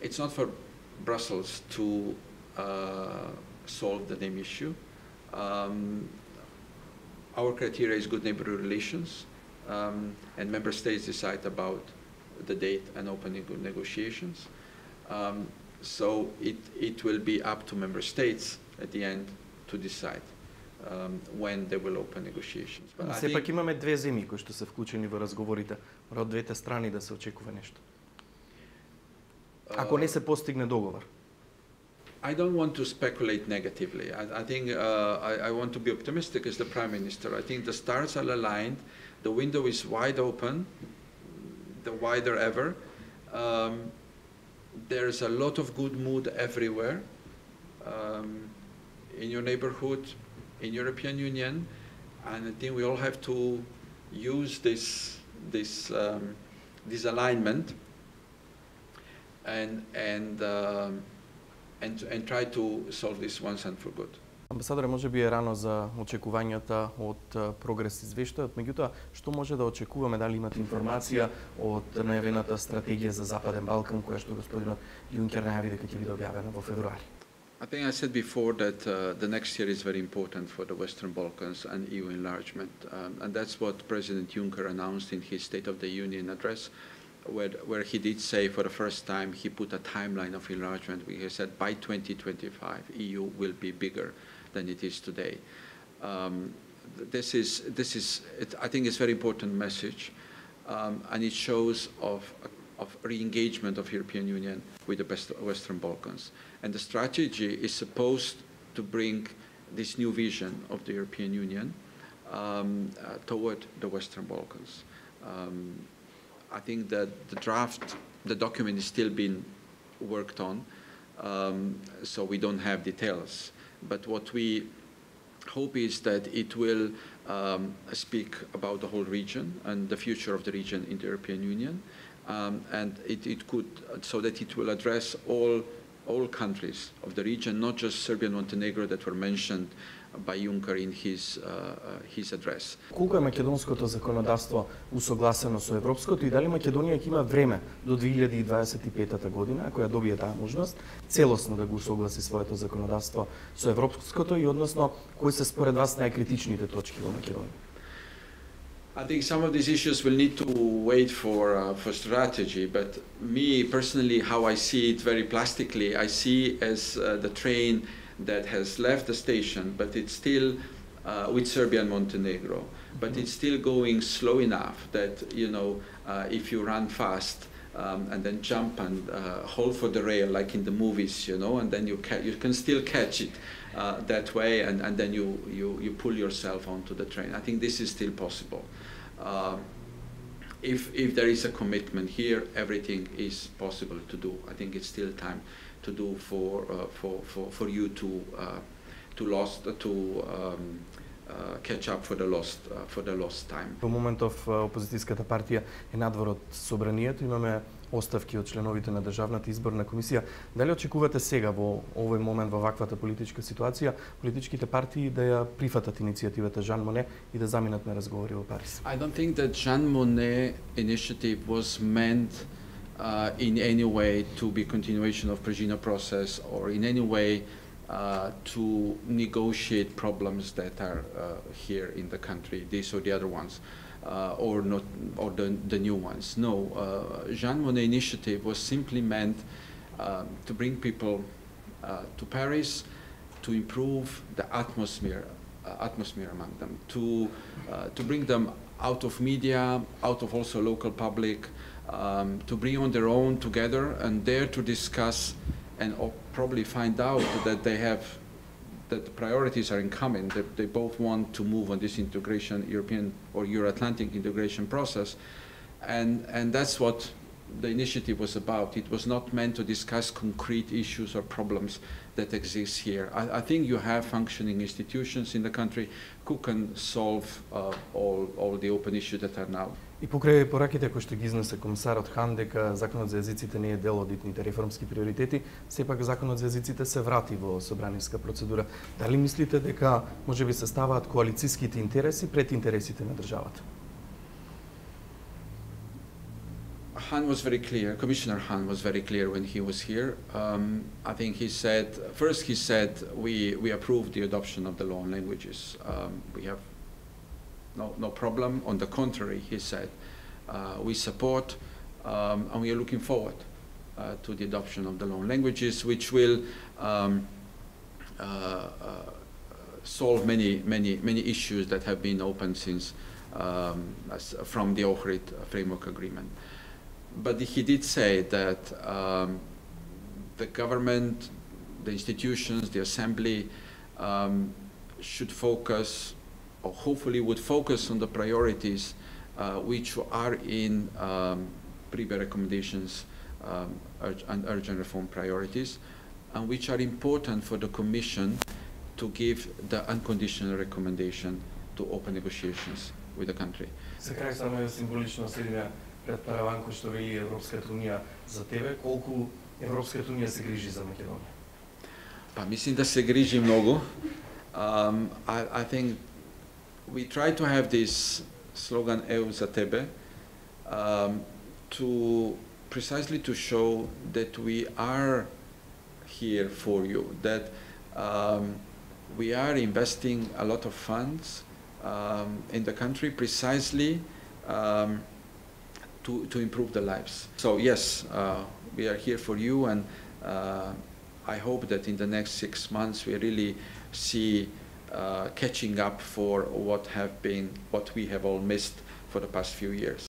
it's not for Brussels to solve the name issue. Our criteria is good neighborhood relations, and member states decide about the date and opening of negotiations. So it will be up to member states at the end to decide when they will open negotiations. But Сепак имаме две земји кои што се вклучени во разговорите, од двете страни да се очекува нешто. Ако не се постигне договор. I don't want to speculate negatively. I think I want to be optimistic as the Prime Minister. I think the stars are aligned, the window is wide open, the wider ever. There's a lot of good mood everywhere, in your neighborhood, in European Union, and I think we all have to use this alignment and try to solve this once and for good. Амбасадоре, може би е рано за очекувањата од прогрес извештајот, меѓутоа, што може да очекуваме, дали имате информација од најавената стратегија за Западен Балкан, која што господинот Юнкер најави дека ќе биде објавена во февруари? I think I said before that the next year is very important for the Western Balkans and EU enlargement, and that's what President Juncker announced in his State of the Union address, where he did say for the first time he put a timeline of enlargement. He said by 2025 EU will be bigger than it is today. This is I think it's a very important message, and it shows of re-engagement of European Union with the Western Balkans. And the strategy is supposed to bring this new vision of the European Union toward the Western Balkans. I think that the document is still being worked on, so we don't have details. But what we hope is that it will speak about the whole region and the future of the region in the European Union, and it could, so that it will address all countries of the region, not just Serbia and Montenegro that were mentioned by Juncker in his address. Колку е македонското законодавство усогласено со европското и дали Македонија ќе има време до 2025 година, ако ја добие таа можност, целосно да го усогласи своето законодавство со европското и односно кои се според вас најкритичните точки во Македонија? I think some of these issues will need to wait for strategy, but me personally, how I see it very plastically, I see as the train that has left the station, but it's still with Serbia and Montenegro, but it's still going slow enough that, you know, if you run fast and then jump and hold for the rail like in the movies, you know, and then you can still catch it that way, and then you pull yourself onto the train. I think this is still possible. If there is a commitment here, everything is possible to do. I think it's still time to do for you to catch up for the lost time. Во моментов опозицијската партија е надвор од собранието, имаме оставки од членовите на Државната изборна комисија. Дали очекувате сега во овој момент во ваквата политичка ситуација политичките партии да ја прифатат иницијативата Жан Моне и да заминат на разговори во Париз? I don't think that Jean Monnet initiative was meant in any way to be continuation of Prigino process or in any way to negotiate problems that are here in the country, these or the other ones, or not, or the new ones. No, Jean Monnet initiative was simply meant to bring people to Paris, to improve the atmosphere among them, to bring them out of media, out of also local public, to bring on their own together and dare to discuss and probably find out that the priorities are in common, that they both want to move on this integration, European or Euro-Atlantic integration process. And that's what the initiative was about. It was not meant to discuss concrete issues or problems that exist here. I think you have functioning institutions in the country who can solve all the open issues that are now. И покрај пораките кои што ги изнесе комисарот Хан дека законот за езиците не е дел од итните реформски приоритети, сепак законот за езиците се врати во собраниска процедура. Дали мислите дека можеби се ставаат коалициските интереси пред интересите на државата? Han was very clear, Commissioner Han was very clear when he was here. I think he said, first he said, we approve the adoption of the law on languages. We have no problem. On the contrary, he said, we support and we are looking forward to the adoption of the law on languages, which will solve many issues that have been open since from the Ohrid Framework Agreement. But he did say that the government, the institutions, the assembly should focus, or hopefully would focus on the priorities which are in PRIBE recommendations and urgent reform priorities, and which are important for the Commission to give the unconditional recommendation to open negotiations with the country. За крај само е символично седиме пред параван кој што вели Европската унија за тебе, колку Европската унија се грижи за Македонија? Па мислим да се грижи многу. I think we try to have this slogan EU za tebe to precisely to show that we are here for you, that we are investing a lot of funds in the country precisely to improve the lives. So yes, we are here for you, and I hope that in the next 6 months we really see catching up for what we have all missed for the past few years.